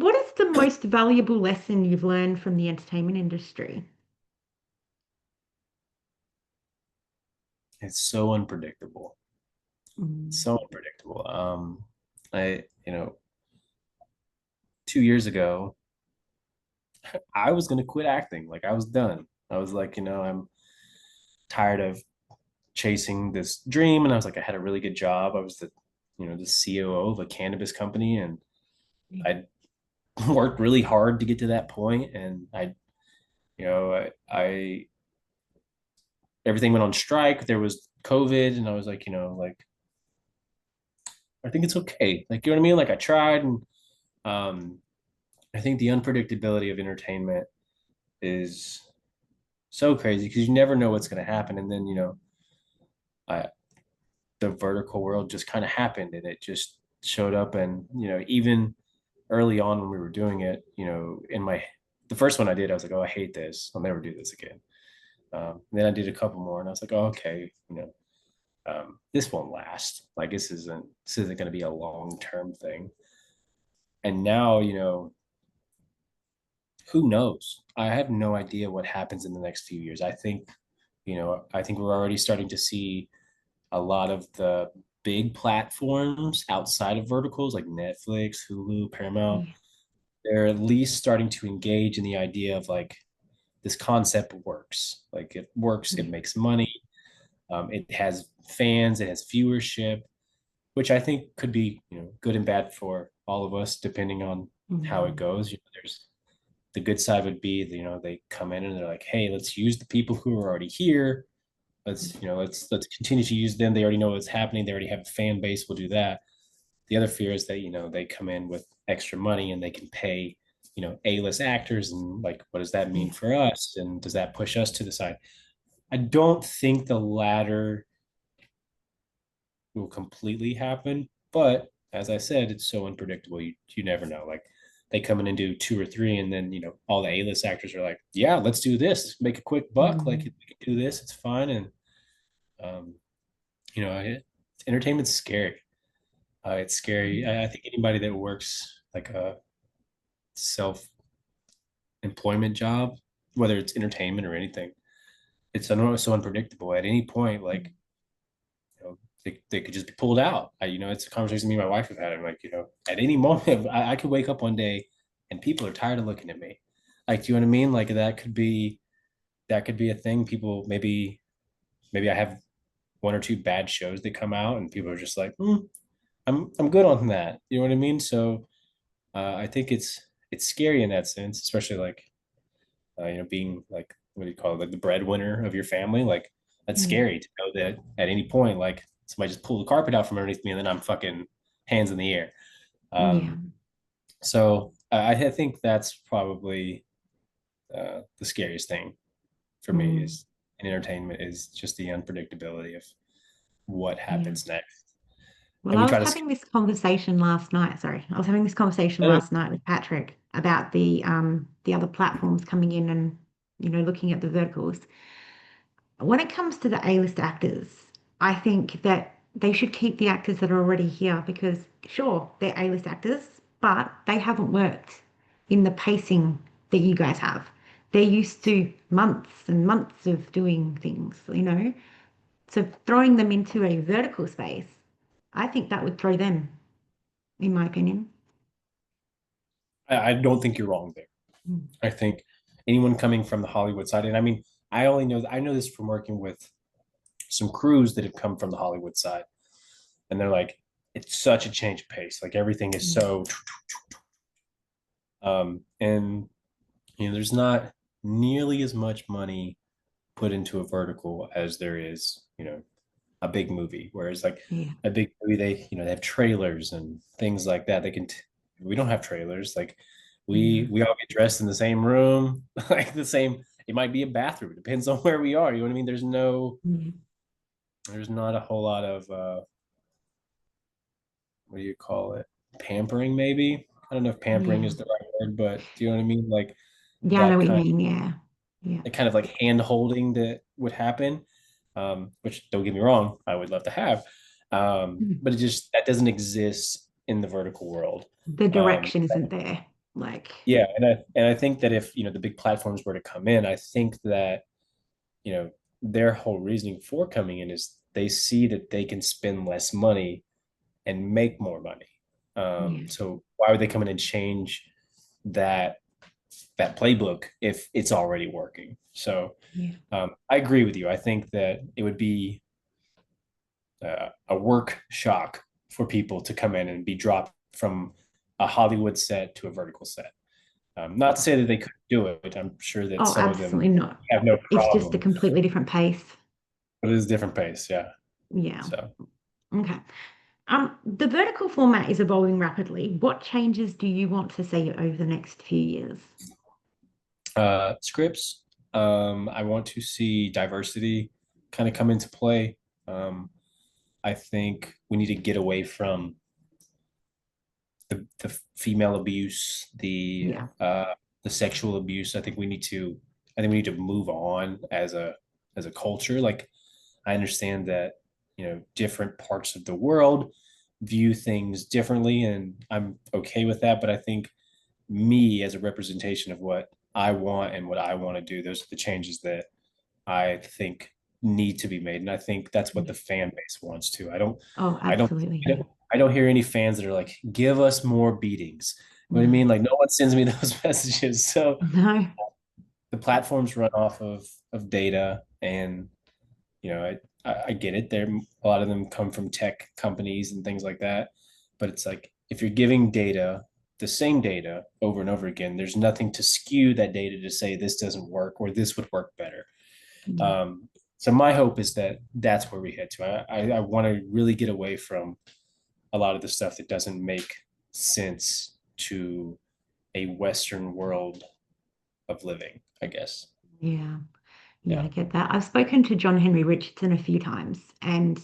what is the most valuable lesson you've learned from the entertainment industry? It's so unpredictable. Mm. So unpredictable. You know, 2 years ago, I was gonna quit acting. Like I was done. I was like, I'm tired of chasing this dream. And I was like, I had a really good job. I was the COO of a cannabis company, and I worked really hard to get to that point. And I everything went on strike. There was COVID, and I was like, I think it's okay. Like, you know what I mean? Like I tried, and um, I think the unpredictability of entertainment is so crazy because you never know what's going to happen. And then, I, the vertical world just kind of happened, and it just showed up. And, even early on when we were doing it, the first one I did, I was like, oh, I hate this. I'll never do this again. Then I did a couple more, and I was like, oh, okay, this won't last. Like this isn't going to be a long term thing. And now, who knows? I have no idea what happens in the next few years. I think we're already starting to see a lot of the big platforms outside of verticals like Netflix, Hulu, Paramount. Yeah. They're at least starting to engage in the idea of like this concept works. Like it works, it Yeah. makes money, it has fans, it has viewership, which I think could be good and bad for all of us depending on how it Mm. goes. There's the good side would be they come in and they're like, hey, let's use the people who are already here. Let's continue to use them. They already know what's happening. They already have a fan base. We'll do that. The other fear is that they come in with extra money and they can pay A-list actors, and like what does that mean Yeah. for us, and does that push us to the side? I don't think the latter will completely happen, but as I said, it's so unpredictable. You never know. Like they come in and do two or three, and then all the A-list actors are like, yeah, let's do this, make a quick buck. Like Mm. we can do this, it's fine. And um, entertainment's scary. It's scary. I think anybody that works like a self employment job, whether it's entertainment or anything, it's so unpredictable. At any point, like they could just be pulled out. It's a conversation me and my wife have had. I'm like, at any moment, I could wake up one day and people are tired of looking at me. Like, do you know what I mean? Like that could be a thing. People maybe I have one or two bad shows that come out, and people are just like, I'm good on that. You know what I mean? So I think it's scary in that sense, especially like being like what do you call it, like the breadwinner of your family. Like that's Yeah. scary to know that at any point, like somebody just pull the carpet out from underneath me, and then I'm fucking hands in the air. Yeah. So I think that's probably the scariest thing for me Mm. is in entertainment is just the unpredictability of what Yeah. happens next. Well, And we I was try to having this conversation last night. Sorry, I was having this conversation uh, last night with Patrick about the other platforms coming in and looking at the verticals. When it comes to the A-list actors, I think that they should keep the actors that are already here because sure, they're A-list actors, but they haven't worked in the pacing that you guys have. They're used to months and months of doing things. So throwing them into a vertical space, I think that would throw them, in my opinion. I don't think you're wrong there. Mm. I think anyone coming from the Hollywood side, and I mean, I know this from working with some crews that have come from the Hollywood side, and they're like, it's such a change of pace. Like everything is Yeah. so, and there's not nearly as much money put into a vertical as there is, a big movie. Whereas like Yeah. a big movie, they have trailers and things like that. We don't have trailers. Like we Yeah. we all get dressed in the same room, like the same. It might be a bathroom. It depends on where we are. You know what I mean? Yeah. There's not a whole lot of what do you call it? Pampering, maybe. I don't know if pampering Yeah. is the right word, but do you know what I mean? Like Yeah, I know that what you kind mean. Yeah. Yeah. the kind of like hand holding that would happen, which don't get me wrong, I would love to have. Mm. But it just that doesn't exist in the vertical world. The Um, direction isn't there. Like, Yeah, and I think that if the big platforms were to come in, I think that you know their whole reasoning for coming in is they see that they can spend less money and make more money. yeah, So why would they come in and change that playbook if it's already working? So yeah. I agree with you. I think that it would be a work shock for people to come in and be dropped from a Hollywood set to a vertical set. Not to say that they couldn't do it. I'm sure that Oh, some of them absolutely not. have no It's just a problem, completely different pace. but it is a different pace. Yeah. Yeah. So Okay. The vertical format is evolving rapidly. What changes do you want to see over the next few years? scripts, I want to see diversity kind of come into play. Um, I think we need to get away from the female abuse, Yeah, the sexual abuse. I think we need to move on as a culture. Like I understand that different parts of the world view things differently, and I'm okay with that. But I think me as a representation of what I want and what I want to do, those are the changes that I think need to be made, and I think that's what yeah. the fan base wants to. Oh, I don't, absolutely. I don't, I don't hear any fans that are like, "Give us more beatings." You know what I No, mean? Like no one sends me those messages. So no. the platforms run off of data, and I get it. There, a lot of them come from tech companies and things like that. But it's like if you're giving data, the same data over and over again, there's nothing to skew that data to say this doesn't work or this would work better. Yeah, So my hope is that that's where we head to. I want to really get away from a lot of the stuff that doesn't make sense to a Western world of living, I guess. yeah, yeah, I Yeah. get that. I've spoken to John Henry Richardson a few times, and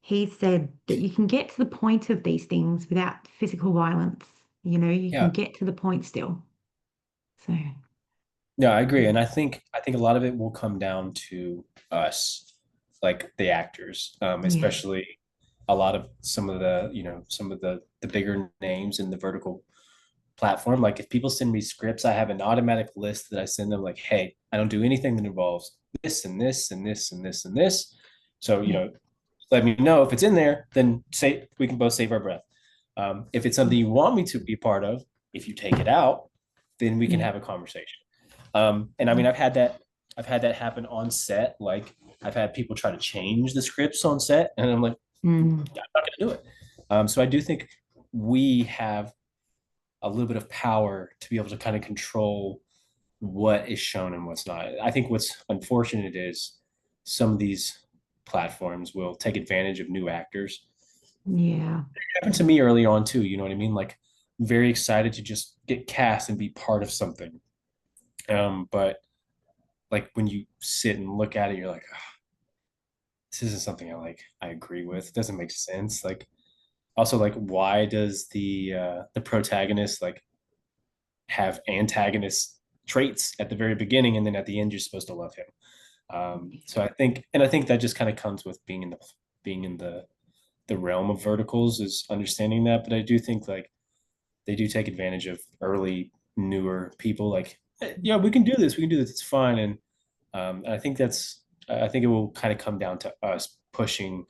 he said that you can get to the point of these things without physical violence. You can Yeah. get to the point still. So, Yeah, I agree. yeah, And I think a lot of it will come down to us, like the actors, yeah, especially a lot of some of the bigger names in the vertical platform. Like if people send me scripts, I have an automatic list that I send them like, hey, I don't do anything that involves this and this and this and this and this. So, yeah, let me know if it's in there, then say we can both save our breath. If it's something yeah, you want me to be part of, if you take it out, then we can yeah, have a conversation. And I yeah. mean, I've had that happen on set. Like I've had people try to change the scripts on set, and I'm like, Mm, I'm not going to do it. So I do think we have a little bit of power to be able to kind of control what is shown and what's not. I think what's unfortunate is some of these platforms will take advantage of new actors. yeah, It happened to me early on too. You know what I mean? Like very excited to just get cast and be part of something. But like when you sit and look at it, you're like, "Ah, this isn't something I agree with. It doesn't make sense. Like also like why does the protagonist like have antagonist traits at the very beginning and then at the end you're supposed to love him? So I think that just kind of comes with being in the realm of verticals is understanding that. But I do think like they do take advantage of early newer people like yeah, we can do this, it's fine. And I think it will kind of come down to us pushing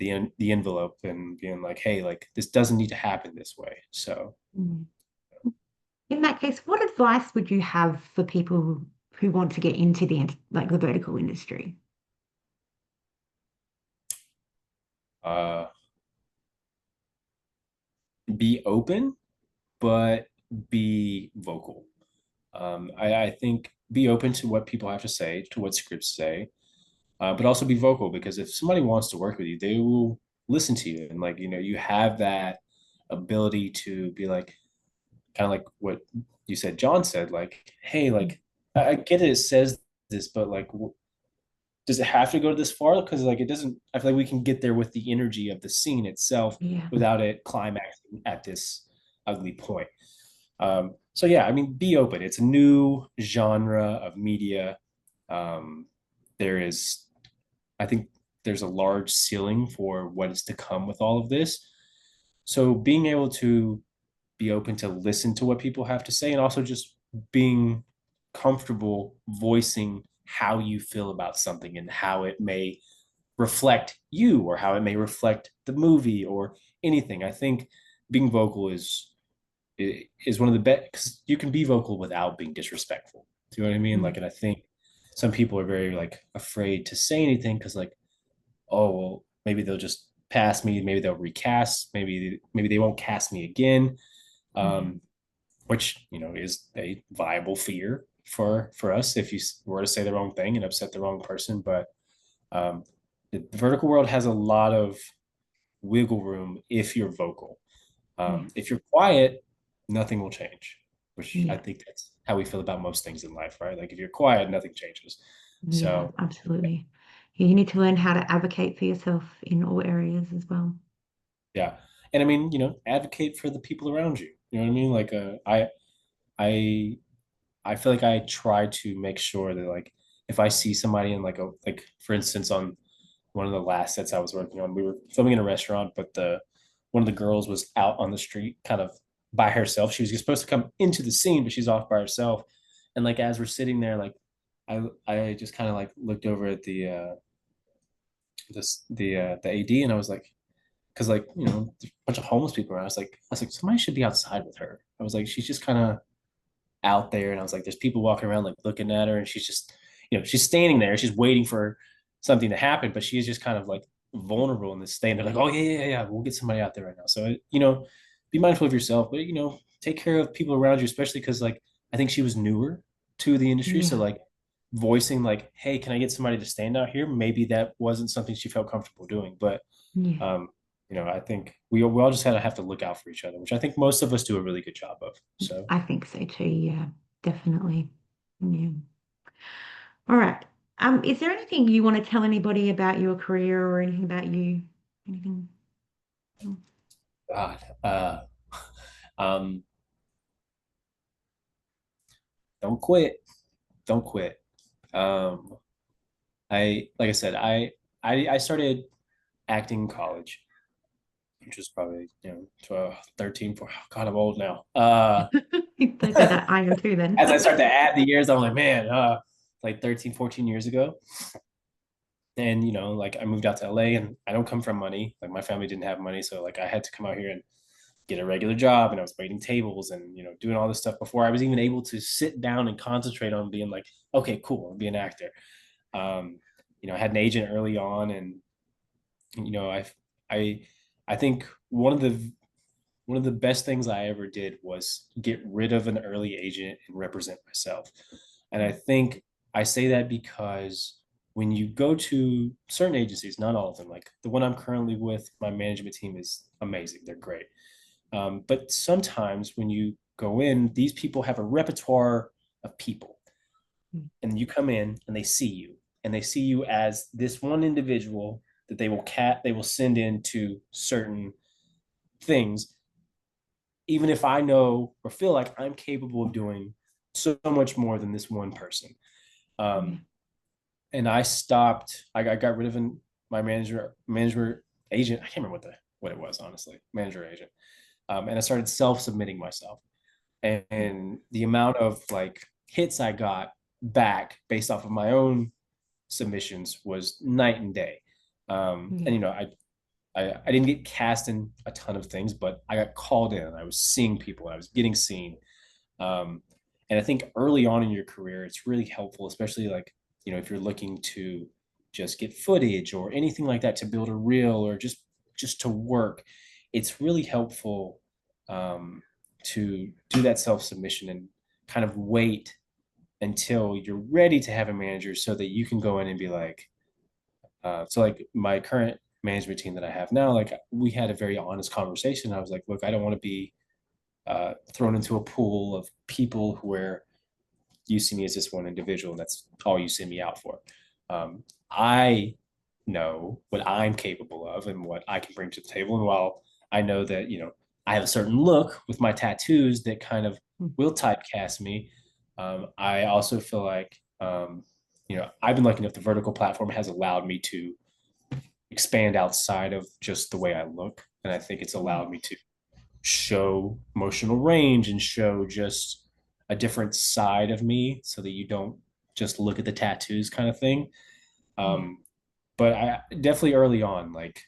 the envelope and being like, hey, like this doesn't need to happen this way. So mm. In that case, what advice would you have for people who want to get into like the vertical industry? uh be open but be vocal. I think be open to what people have to say, to what scripts say, but also be vocal because if somebody wants to work with you, they will listen to you. And like, you have that ability to be like, kind of like what you said, John said, like, hey, like, I get it, it says this, but like, does it have to go this far? Because like, it doesn't, I feel like we can get there with the energy of the scene itself Yeah, without it climaxing at this ugly point. So yeah, I mean, be open. It's a new genre of media. Um, there is, I think, there's a large ceiling for what is to come with all of this. So being able to be open to listen to what people have to say, and also just being comfortable voicing how you feel about something and how it may reflect you or how it may reflect the movie or anything. I think being vocal is one of the best because you can be vocal without being disrespectful. Do you know what I mean? Mm. Like, and I think some people are very like afraid to say anything because like, oh well, maybe they'll just pass me, maybe they'll recast, maybe they won't cast me again. Yeah. Um, which is a viable fear for us if you were to say the wrong thing and upset the wrong person. But um, the vertical world has a lot of wiggle room if you're vocal. Yeah. If you're quiet, nothing will change, which I Yeah. think that's how we feel about most things in life, right? Like if you're quiet, nothing changes. Yeah, So absolutely. Yeah, you need to learn how to advocate for yourself in all areas as well. yeah, and I mean, advocate for the people around you. You know what I mean? Like, I I feel like I try to make sure that like if I see somebody in like for instance on one of the last sets I was working on, we were filming in a restaurant, but the one of the girls was out on the street kind of by herself. She was supposed to come into the scene, but she's off by herself. And like as we're sitting there, like I just kind of like looked over at the AD and I was like, because like there's a bunch of homeless people around. I was like somebody should be outside with her. I was like she's just kind of out there, and I was like there's people walking around like looking at her, and she's just she's standing there, she's waiting for something to happen, but she's just kind of like vulnerable in this state. And they're like, oh yeah, we'll get somebody out there right now. So be mindful of yourself, but take care of people around you, especially because like I think she was newer to the industry, so Yeah. like voicing like, hey, can I get somebody to stand out here, maybe that wasn't something she felt comfortable doing. But Yeah. um I think we all just have to look out for each other, which I think most of us do a really good job of. So I think so too. Yeah, definitely. Yeah. All right. Is there anything you want to tell anybody about your career or anything about you? Anything? Mm. God, um, don't quit, don't quit. Um, I like I said, I started acting in college, which was probably 12, 13, 14. Oh, God, I'm old now. Don't say that. I am too then. As I start to add the years, I'm like, man, like 13, 14 years ago. And like I moved out to LA, and I don't come from money. Like my family didn't have money, so like I had to come out here and get a regular job, and I was waiting tables and doing all this stuff before I was even able to sit down and concentrate on being like, okay, cool, I'll be an actor. Um, I had an agent early on, and you know, I I I think one of the best things I ever did was get rid of an early agent and represent myself. And I think I say that because when you go to certain agencies, not all of them, like the one I'm currently with, my management team is amazing. They're great. But sometimes when you go in, these people have a repertoire of people, and you come in and they see you as this one individual that they will send into certain things, even if I know or feel like I'm capable of doing so much more than this one person. Yeah. Um, and I stopped. I got rid of my manager agent. I can't remember what it was, honestly, manager agent. And I started self submitting myself, and the amount of like hits I got back based off of my own submissions was night and day. And Yeah. I didn't get cast in a ton of things, but I got called in. I was seeing people. I was getting seen. Um, and I think early on in your career, it's really helpful, especially like if you're looking to just get footage or anything like that to build a reel or just to work. It's really helpful to do that self submission and kind of wait until you're ready to have a manager so that you can go in and be like, so like my current management team that I have now, like we had a very honest conversation. I was like, look, I don't want to be thrown into a pool of people where you see me as this one individual and that's all you send me out for. I know what I'm capable of and what I can bring to the table. And while I know that, I have a certain look with my tattoos that kind of will typecast me, I also feel like, I've been lucky enough, the vertical platform has allowed me to expand outside of just the way I look. And I think it's Yeah. allowed me to show emotional range and show just a different side of me so that you don't just look at the tattoos kind of thing. Yeah. Um, but I definitely early on, like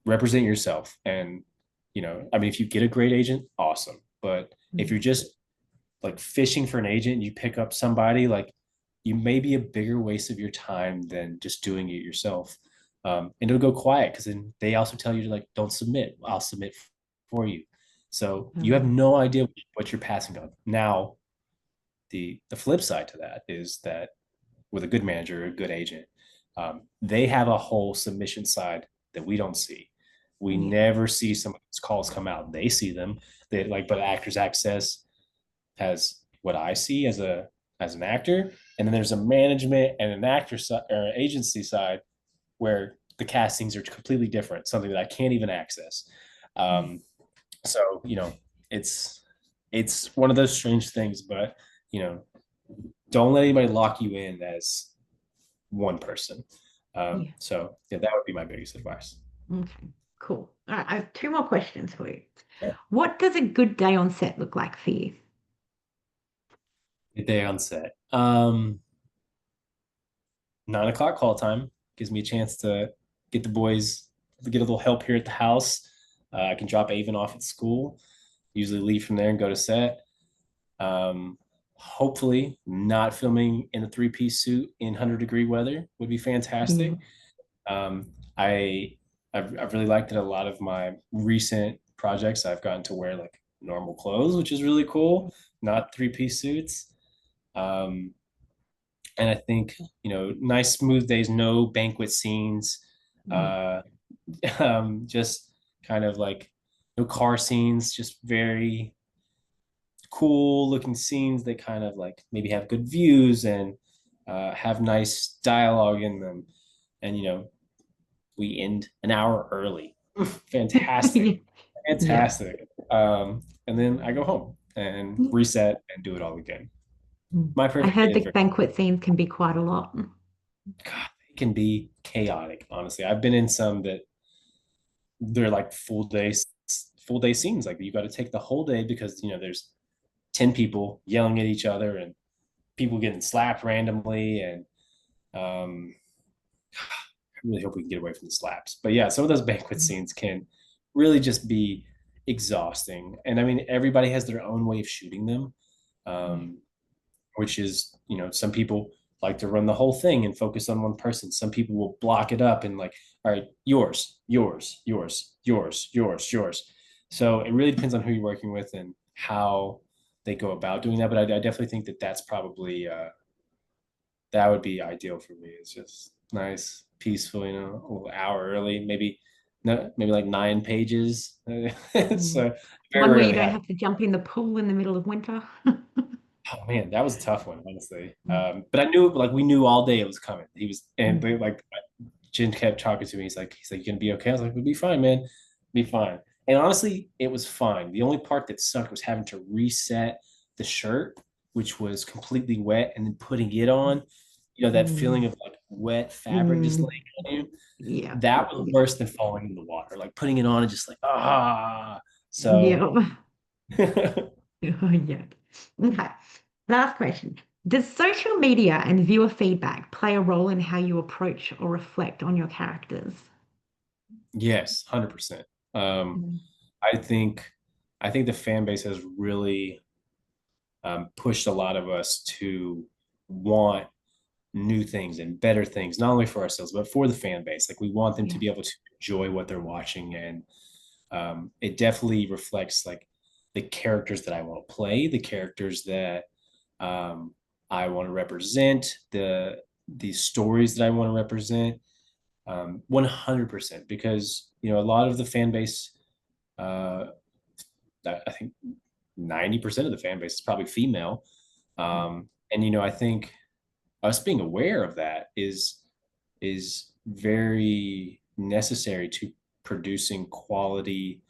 represent yourself. And, I mean, if you get a great agent, awesome. But if Mm. you're just like fishing for an agent, you pick up somebody, like you may be a bigger waste of your time than just doing it yourself. And it'll go quiet because then they also tell you to like, don't submit. I'll submit for you. So you have Mm. no idea what you're passing on. Now, the flip side to that is that with a good manager, a good agent, they have a whole submission side that we don't see. We Yeah. never see some of those calls come out. They see them. They like, but Actors Access has what I see as an actor, and then there's a management and an actor or agency side where the castings are completely different, something that I can't even access. Mm. Um, so it's it's one of those strange things, but you know, don't let anybody lock you in as one person. Yeah. So yeah, that would be my biggest advice. Okay. Cool. All right. I have two more questions for you. Yeah. What does a good day on set look like for you? Good day on set. 9 o'clock call time gives me a chance to get the boys to get a little help here at the house. I can drop Avon off at school, usually leave from there and go to set. Hopefully, not filming in a three-piece suit in 100-degree weather would be Yeah. fantastic. Um, I I've really liked that a lot of my recent projects I've gotten to wear like normal clothes, which is really cool, not three-piece suits. Um, and I think nice smooth days, no banquet scenes, Mm. uh, just kind of like no car scenes, just very cool looking scenes that kind of like maybe have good views and have nice dialogue in them. And we end an hour early. Fantastic. Yeah. Fantastic. And then I go home and Mm. reset and do it all again. My I perfect day heard is the very, banquet scenes can be quite a lot. God, it can be chaotic, honestly. I've been in some that they're like full day scenes. Like you got to take the whole day because, there's 10 people yelling at each other and people getting slapped randomly. And um, I really hope we can get away from the slaps. But yeah, some of those banquet scenes can really just be exhausting. And I mean, everybody has their own way of shooting them, Yeah. um, which is, some people like to run the whole thing and focus on one person. Some people will block it up and like, all right, yours, yours, yours, yours, yours, yours. So it really depends on who you're working with and how they go about doing that. But I definitely think that that's probably that would be ideal for me. It's just nice, peaceful, a little hour early, maybe no, maybe like 9 pages. It's Mm. very One where you rarely don't happens. have to jump in the pool in the middle of winter. Oh man, that was a tough one, honestly. Mm. But I knew, like, we knew all day it was coming. He was, and Mm. they, like, Jen kept talking to me. He's like, you gonna be okay? I was like, we'll be fine, man. Be fine. And honestly, it was fine. The only part that sucked was having to reset the shirt, which was completely wet, and then putting it on. That feeling Mm. of like wet fabric just Mm. laying on you. Yeah. That was Yeah. worse than falling in the water. Like putting it on and just like, ah. So Yeah. Oh, yeah. Okay. Last question. Does social media and viewer feedback play a role in how you approach or reflect on your characters? yes, 100%. Um, Mm. I think I think the fan base has really pushed a lot of us to want new things and better things, not only for ourselves but for the fan base. Like we want them to Yeah. be able to enjoy what they're watching, and it definitely reflects like the characters that I want to play, the characters that um, I want to represent, the stories that I want to represent. 100%, because a lot of the fan base, uh, I think 90% of the fan base is probably female. And I think us being aware of that is very necessary to producing quality,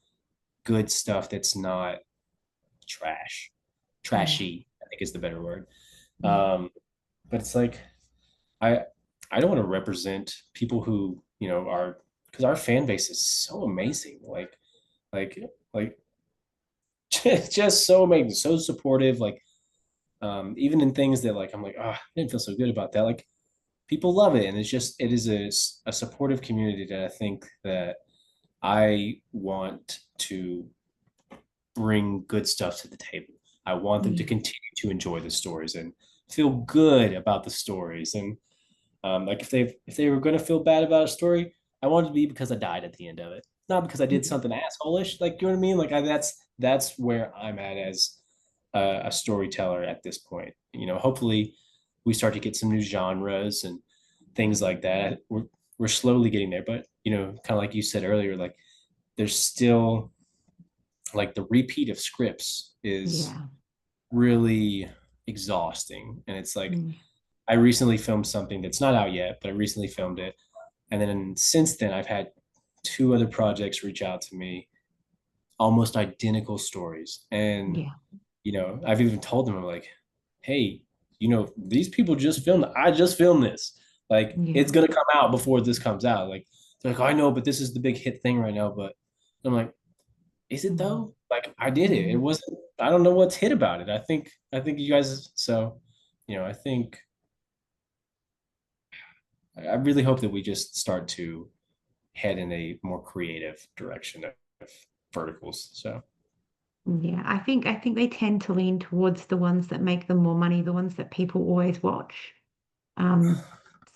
good stuff that's not trash. Yeah. Trashy, I think is the better word. Yeah. Um, but it's like I I don't want to represent people who are, because our fan base is so amazing. Like like just so amazing, so supportive. Like even in things that like I'm like, oh, I didn't feel so good about that. Like people love it, and it is a supportive community that I think that I want to bring good stuff to the table. I want them to Yeah. continue to enjoy the stories and feel good about the stories. And like if they were going to feel bad about a story, I want it to be because I died at the end of it, not because I did Yeah. something asshole-ish. Like you know what I mean? Like that's where I'm at as a storyteller at this point. You know, hopefully we start to get some new genres and things like that. We're slowly getting there, but you know, kind of like you said earlier, like there's still like the repeat of scripts is Yeah. really exhausting. And it's like Mm. I recently filmed something that's not out yet, but I recently filmed it. And then since then, I've had two other projects reach out to me, almost identical stories. And, Yeah. you know, I've even told them, I'm like, hey, you know, these people just filmed, I just filmed this. Like, Yeah. it's going to come out before this comes out. Like, they're like, oh, I know, but this is the big hit thing right now. But I'm like, is it Mm. though? Like I did it. It Mm. wasn't. I don't know what's hit about it. I think you guys. So, you know, I think I really hope that we just start to head in a more creative direction of verticals. So Yeah, I think they tend to lean towards the ones that make them more money, the ones that people always watch. Um,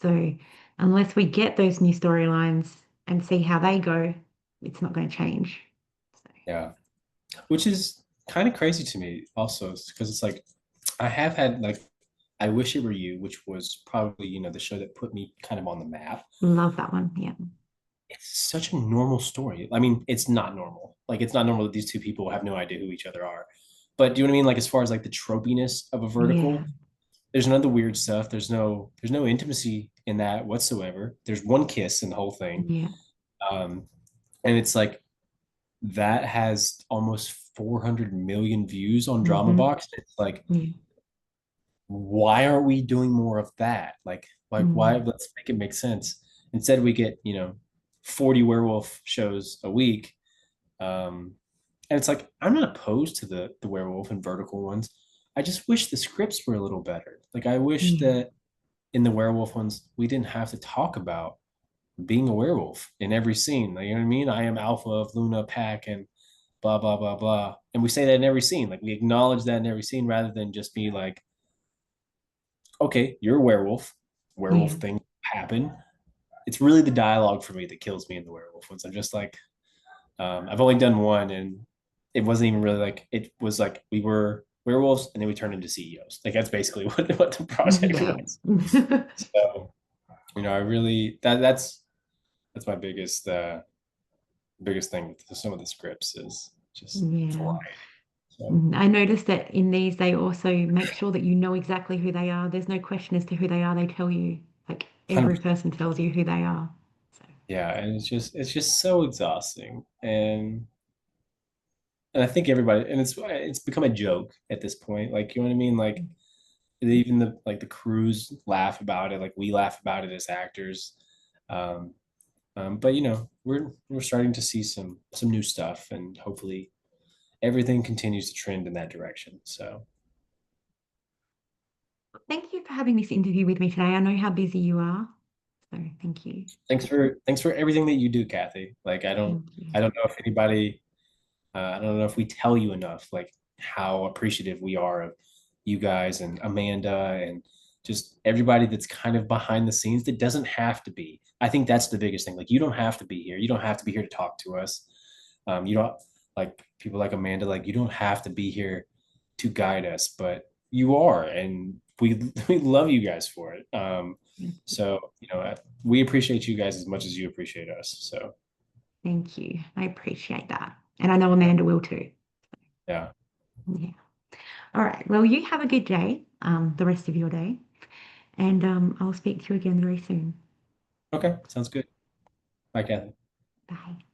so unless we get those new storylines and see how they go, it's not going to change. So, yeah, which is kind of crazy to me also because it's like I have had like I Wish It Were You, which was probably you know the show that put me kind of on the map. love that one. Yeah. It's such a normal story. I mean, it's not normal. Like it's not normal that these two people have no idea who each other are. But do you know what I mean? Like as far as like the tropiness of a Yeah. vertical, there's none of the weird stuff. There's no intimacy in that whatsoever. There's one kiss in the whole thing. Yeah. Um, and it's like that has almost 400 million views on Drama Hmm. Box. It's like, Yeah. why aren't we doing more of that? Like why? Mm. Let's make it make sense. Instead, we get 40 werewolf shows a week. And it's like I'm not opposed to the werewolf and vertical ones. I just wish the scripts were a little better. Like I wish Yeah. that in the werewolf ones we didn't have to talk about being a werewolf in every scene. Like, you know what I mean? I am alpha of Luna Pack and blah blah blah blah. And we say that in every scene. Like we acknowledge that in every scene rather than just be like, okay, you're a werewolf. Werewolf Yeah. things happen. It's really the dialogue for me that kills me in the werewolf ones. I'm just like, I've only done one, and it wasn't even really like it was like we were werewolves, and then we turned into CEOs. Like that's basically what the project Yeah. was. So you know, I really that's my biggest thing with some of the scripts is just Yeah. variety. So I noticed that in these, they also make sure that you know exactly who they are. There's no question as to who they are. They tell you, like every 100%. person tells you who they are. So, Yeah, and it's just so exhausting, and I think everybody and it's become a joke at this point. Like you know what I mean? Like even the crews laugh about it, like we laugh about it as actors. Um, but you know, we're starting to see some new stuff, and hopefully everything continues to trend in that direction. So thank you for having this interview with me today. I know how busy you are. So, thank you. thanks for everything that you do, Kathy. Like Thank you. I don't know if anybody I don't know if we tell you enough, like how appreciative we are of you guys and Amanda and just everybody that's kind of behind the scenes that doesn't have to be. I think that's the biggest thing. Like you don't have to be here. You don't have to be here to talk to us. You don't like people like Amanda. Like you don't have to be here to guide us, but you are, and we we love you guys for it. So you know we appreciate you guys as much as you appreciate us. So Thank you. I appreciate that. And I know yeah, Amanda will too. yeah. Yeah. All right. Well, you have a good day, the rest of your day. And I'll speak to you again very soon. Okay, sounds good. Bye, Kathy. Bye.